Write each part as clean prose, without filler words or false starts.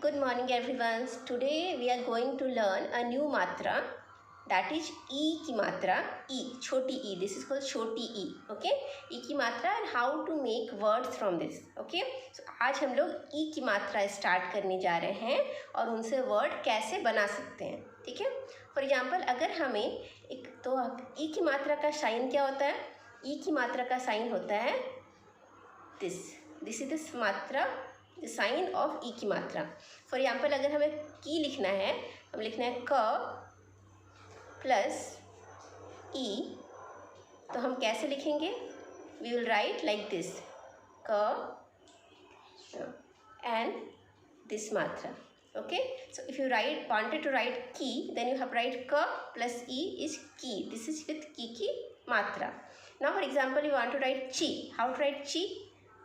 Good morning everyone. Today we are going to learn a new matra, that is E ki matra, E, chhoti E. This is called chhoti E. Okay, E ki matra and how to make words from this. Okay, so आज हम लोग E की मात्रा start करने जा रहे हैं और उनसे वर्ड कैसे बना सकते हैं. ठीक है. फॉर एग्जाम्पल अगर हमें एक तो E की मात्रा का साइन क्या होता है. E की मात्रा का साइन होता है दिस इज दिस मात्रा, द साइन ऑफ ई की मात्रा. फॉर एग्जाम्पल अगर हमें की लिखना है, हम लिखना है क प्लस ई, तो हम कैसे लिखेंगे. We will write like this, क एंड दिस मात्रा. Okay, so if you wanted to write ki, then you have write ka plus e is ki. This is with ki matra. Now for example you want to write chi. How to write chi?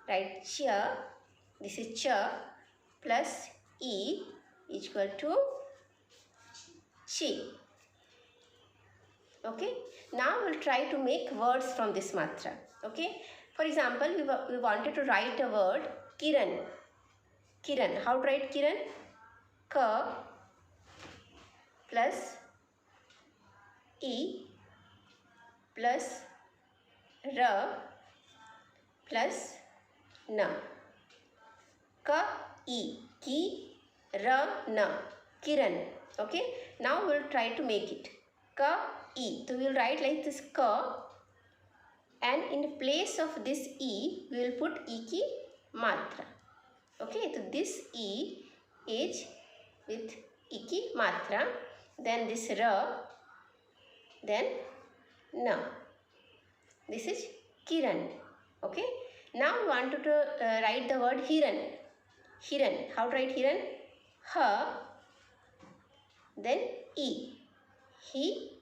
Write cha, this is cha plus e is equal to chi. Okay, now we'll try to make words from this matra. Okay, for example we wanted to write a word Kiran. Kiran, how to write Kiran? K plus E plus R plus N. K E, ki R N, Kiran. Okay, now we'll try to make it K E. So we'll write like this K, and in place of this E we will put E ki matra. Okay, so this E is with E ki matra, then this R, then N. This is Kiran. Okay, now we want to write the word Hiran. Hiran, how to write Hiran? H, then E. He,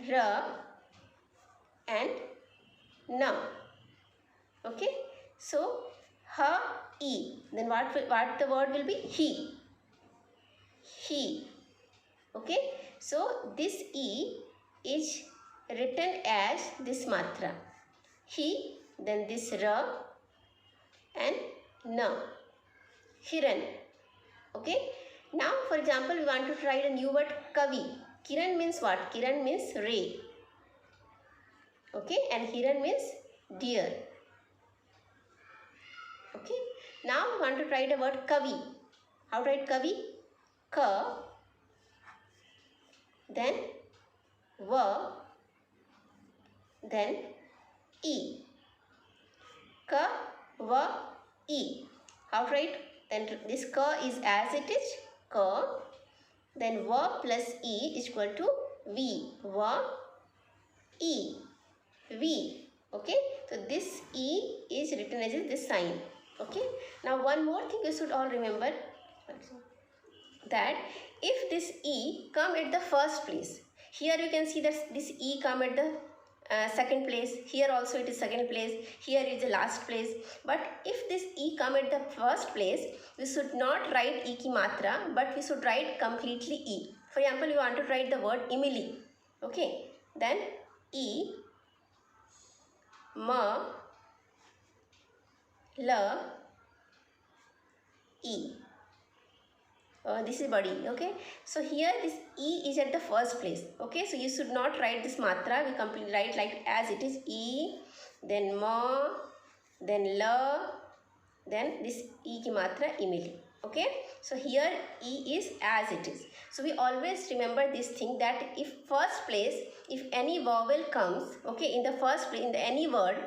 R and N. Okay, so H, E, then what the word will be? He. He. Okay, so this E is written as this matra, he, then this R and N, Hiran. Okay, now for example we want to write a new word Kavi. Kiran means what? Kiran means ray. Okay, and Hiran means deer. Okay, now we want to write a word Kavi. How to write Kavi? K, then V, then E. K, V, E. How to write? Then this K is as it is, K, then V plus E is equal to V. V, E, V. Okay, so this E is written as this sign. Okay, now one more thing you should all remember, that if this E come at the first place, here you can see that this E come at the second place, here also it is second place, here is the last place. But if this E come at the first place, we should not write E ki matra, but we should write completely E. For example, you want to write the word Emily. Okay, then E, ma, la, E. This is body. Okay, so here this E is at the first place. Okay, so you should not write this matra. We completely write like as it is, E, then ma, then la, then this E ki matra, Emily. Okay, so here E is as it is. So we always remember this thing, that if first place, if any vowel comes, okay, in the first place, in any word,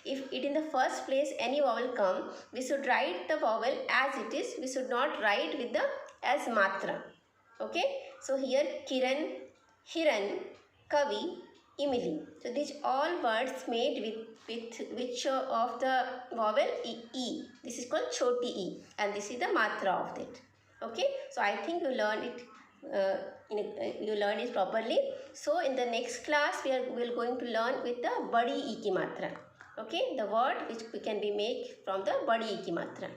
if it in the first place any vowel come, we should write the vowel as it is. We should not write with the as matra. Okay, so here Kiran, Hiran, Kavi, Emily. So these all words made with which of the vowel? E. This is called chhoti E, and this is the matra of it. Okay, so I think you learned it properly. So in the next class we are going to learn with the badi E ki matra. Okay, the word which can be made from the badi E ki matra.